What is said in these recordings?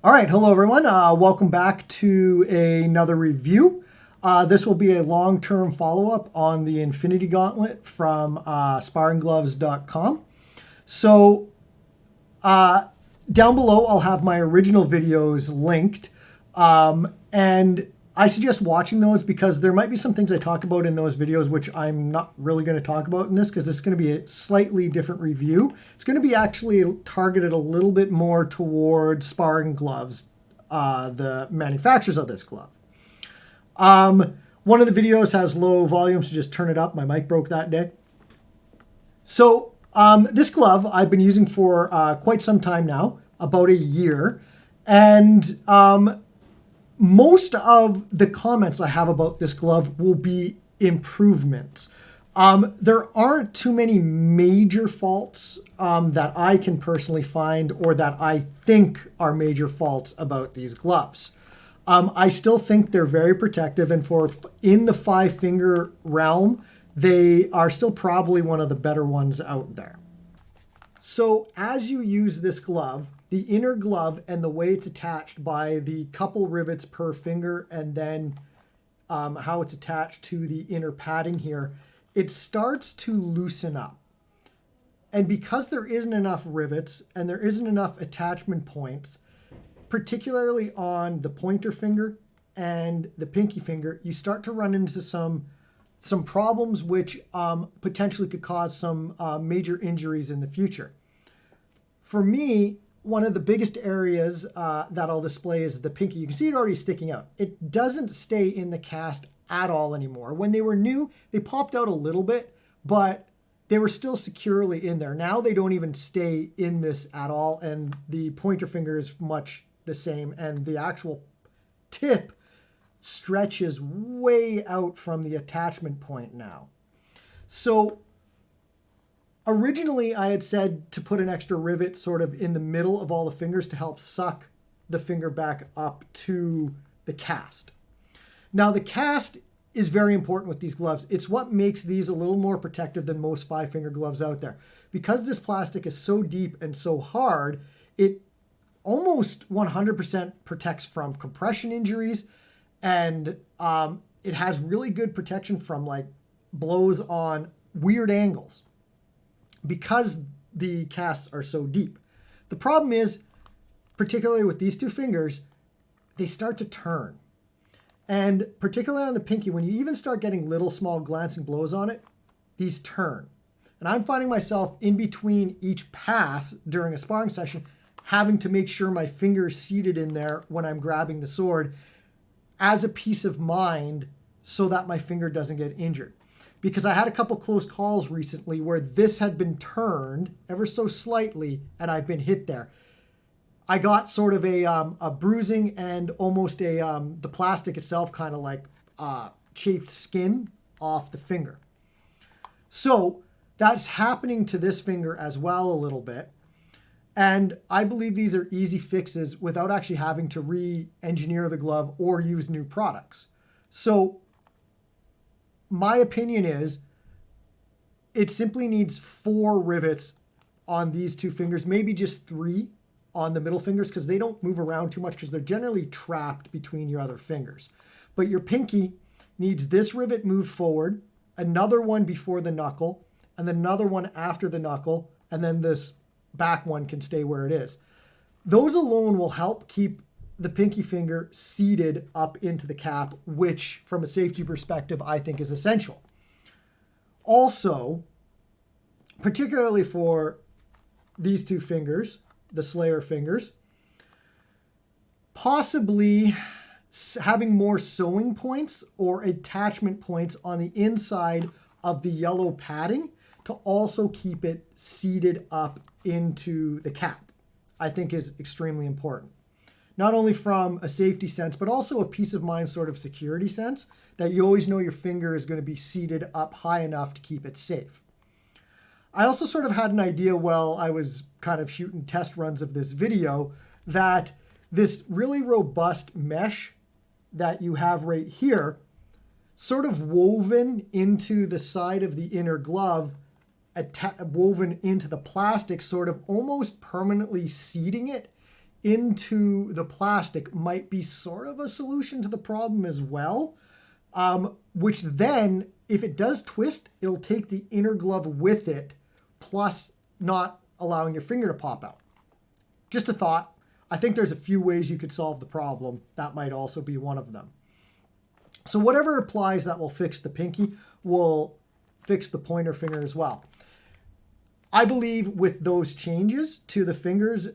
All right, hello everyone. Welcome back to another review. This will be a long-term follow-up on the Infinity Gauntlet from sparringgloves.com. So down below, I'll have my original videos linked. And I suggest watching those because there might be some things I talk about in those videos which I'm not really going to talk about in this because it's going to be a slightly different review. It's going to be actually targeted a little bit more towards Sparring Gloves, the manufacturers of this glove. One of the videos has low volume, so just turn it up. My mic broke that day. So this glove I've been using for quite some time now, about a year. And most of the comments I have about this glove will be improvements. There aren't too many major faults that I can personally find or that I think are major faults about these gloves. I still think they're very protective, and for in the 5-finger realm, they are still probably one of the better ones out there. So as you use this glove, the inner glove and the way it's attached by the couple rivets per finger and then how it's attached to the inner padding here, it starts to loosen up. And because there isn't enough rivets and there isn't enough attachment points, particularly on the pointer finger and the pinky finger, you start to run into some problems which potentially could cause some major injuries in the future. For me, one of the biggest areas that I'll display is the pinky. You can see it already sticking out. It doesn't stay in the cast at all anymore. When they were new, they popped out a little bit, but they were still securely in there. Now they don't even stay in this at all, and the pointer finger is much the same, and the actual tip stretches way out from the attachment point now. So originally, I had said to put an extra rivet sort of in the middle of all the fingers to help suck the finger back up to the cast. Now, the cast is very important with these gloves. It's what makes these a little more protective than most 5-finger gloves out there. Because this plastic is so deep and so hard, it almost 100% protects from compression injuries, and it has really good protection from like blows on weird angles, because the casts are so deep. The problem is, particularly with these two fingers, they start to turn. And particularly on the pinky, when you even start getting little small glancing blows on it, these turn. And I'm finding myself in between each pass during a sparring session having to make sure my finger is seated in there when I'm grabbing the sword as a peace of mind so that my finger doesn't get injured. Because I had a couple close calls recently where this had been turned ever so slightly and I've been hit there. I got sort of a bruising and almost the plastic itself kind of like chafed skin off the finger. So that's happening to this finger as well a little bit. And I believe these are easy fixes without actually having to re-engineer the glove or use new products. So my opinion is it simply needs 4 rivets on these two fingers, maybe just 3 on the middle fingers because they don't move around too much because they're generally trapped between your other fingers. But your pinky needs this rivet moved forward, another one before the knuckle, and then another one after the knuckle, and then this back one can stay where it is. Those alone will help keep the pinky finger seated up into the cap, which from a safety perspective, I think is essential. Also, particularly for these two fingers, the Slayer fingers, possibly having more sewing points or attachment points on the inside of the yellow padding to also keep it seated up into the cap, I think is extremely important. Not only from a safety sense, but also a peace of mind sort of security sense that you always know your finger is going to be seated up high enough to keep it safe. I also sort of had an idea while I was kind of shooting test runs of this video that this really robust mesh that you have right here, sort of woven into the side of the inner glove, woven into the plastic, sort of almost permanently seating it into the plastic might be sort of a solution to the problem as well, which then, if it does twist, it'll take the inner glove with it, plus not allowing your finger to pop out. Just a thought. I think there's a few ways you could solve the problem. That might also be one of them. So whatever applies that will fix the pinky will fix the pointer finger as well. I believe with those changes to the fingers,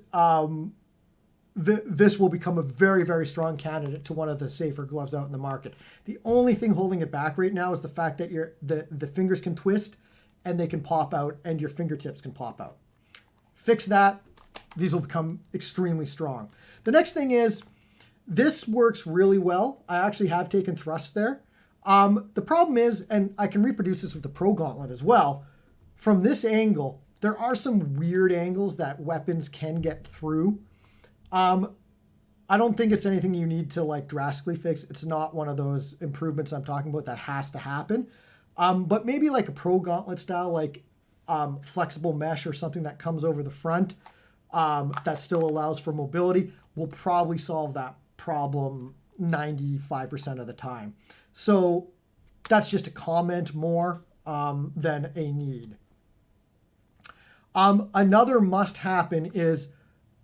this will become a very, very strong candidate to one of the safer gloves out in the market. The only thing holding it back right now is the fact that the fingers can twist and they can pop out and your fingertips can pop out. Fix that, these will become extremely strong. The next thing is, this works really well. I actually have taken thrusts there. The problem is, and I can reproduce this with the Pro Gauntlet as well, from this angle, there are some weird angles that weapons can get through. I don't think it's anything you need to like drastically fix. It's not one of those improvements I'm talking about that has to happen. But maybe like a Pro Gauntlet style, like flexible mesh or something that comes over the front that still allows for mobility will probably solve that problem 95% of the time. So that's just a comment more than a need. Another must happen is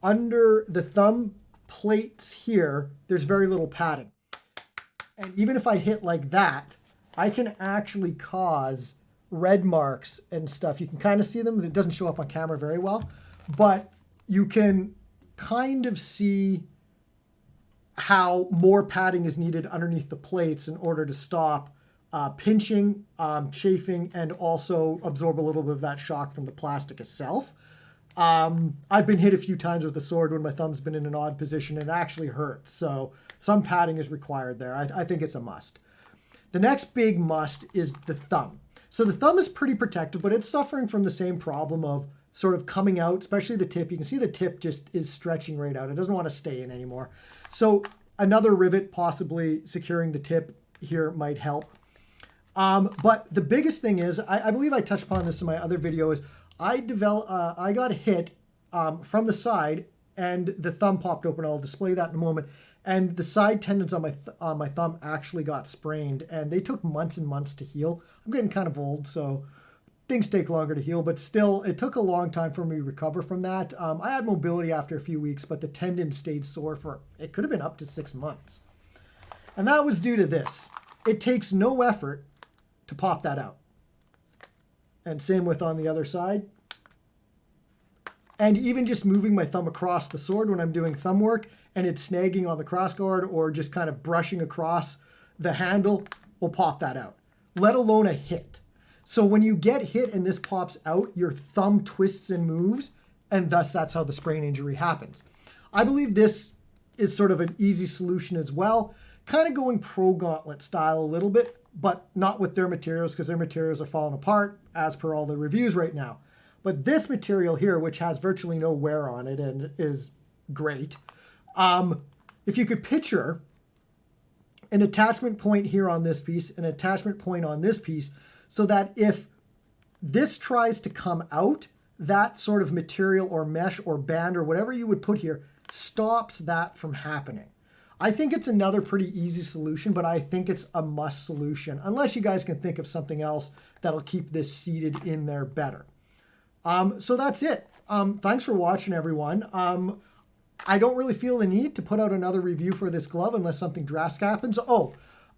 under the thumb plates here, there's very little padding. And even if I hit like that, I can actually cause red marks and stuff. You can kind of see them. It doesn't show up on camera very well, but you can kind of see how more padding is needed underneath the plates in order to stop pinching, chafing, and also absorb a little bit of that shock from the plastic itself. I've been hit a few times with the sword when my thumb's been in an odd position and it actually hurts. So some padding is required there. I think it's a must. The next big must is the thumb. So the thumb is pretty protected, but it's suffering from the same problem of sort of coming out, especially the tip. You can see the tip just is stretching right out. It doesn't want to stay in anymore. So another rivet possibly securing the tip here might help. But the biggest thing is, I believe I touched upon this in my other video, is I got hit from the side and the thumb popped open. I'll display that in a moment. And the side tendons on my thumb actually got sprained, and they took months and months to heal. I'm getting kind of old, so things take longer to heal, but still, it took a long time for me to recover from that. I had mobility after a few weeks, but the tendon stayed sore for, it could have been up to 6 months. And that was due to this. It takes no effort to pop that out. And same with on the other side. And even just moving my thumb across the sword when I'm doing thumb work and it's snagging on the crossguard or just kind of brushing across the handle will pop that out, let alone a hit. So when you get hit and this pops out, your thumb twists and moves, and thus that's how the sprain injury happens. I believe this is sort of an easy solution as well, kind of going Pro Gauntlet style a little bit, but not with their materials because their materials are falling apart as per all the reviews right now. But this material here, which has virtually no wear on it and is great, if you could picture an attachment point here on this piece, an attachment point on this piece, so that if this tries to come out, that sort of material or mesh or band or whatever you would put here stops that from happening. I think it's another pretty easy solution, but I think it's a must solution, unless you guys can think of something else that'll keep this seated in there better. So that's it. Thanks for watching, everyone. I don't really feel the need to put out another review for this glove unless something drastic happens.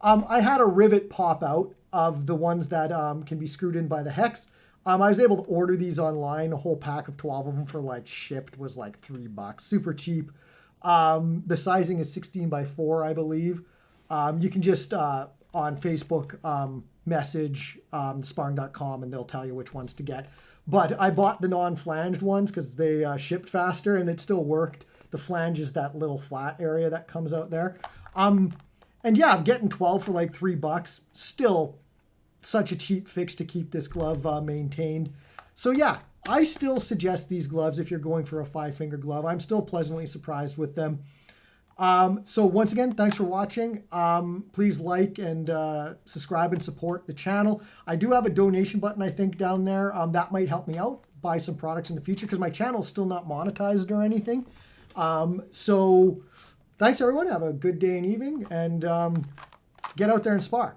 I had a rivet pop out of the ones that can be screwed in by the hex. I was able to order these online. A whole pack of 12 of them for like shipped was like $3. Super cheap. The sizing is 16 by 4, I believe. You can just on Facebook message sparring.com and they'll tell you which ones to get. But I bought the non-flanged ones because they shipped faster and it still worked. The flange is that little flat area that comes out there. And yeah, I'm getting 12 for like $3. Still such a cheap fix to keep this glove maintained. So yeah, I still suggest these gloves if you're going for a 5-finger glove. I'm still pleasantly surprised with them. So once again, thanks for watching. Please like and subscribe and support the channel. I do have a donation button, I think, down there. That might help me out, buy some products in the future because my channel is still not monetized or anything. So thanks everyone. Have a good day and evening, and get out there and spar.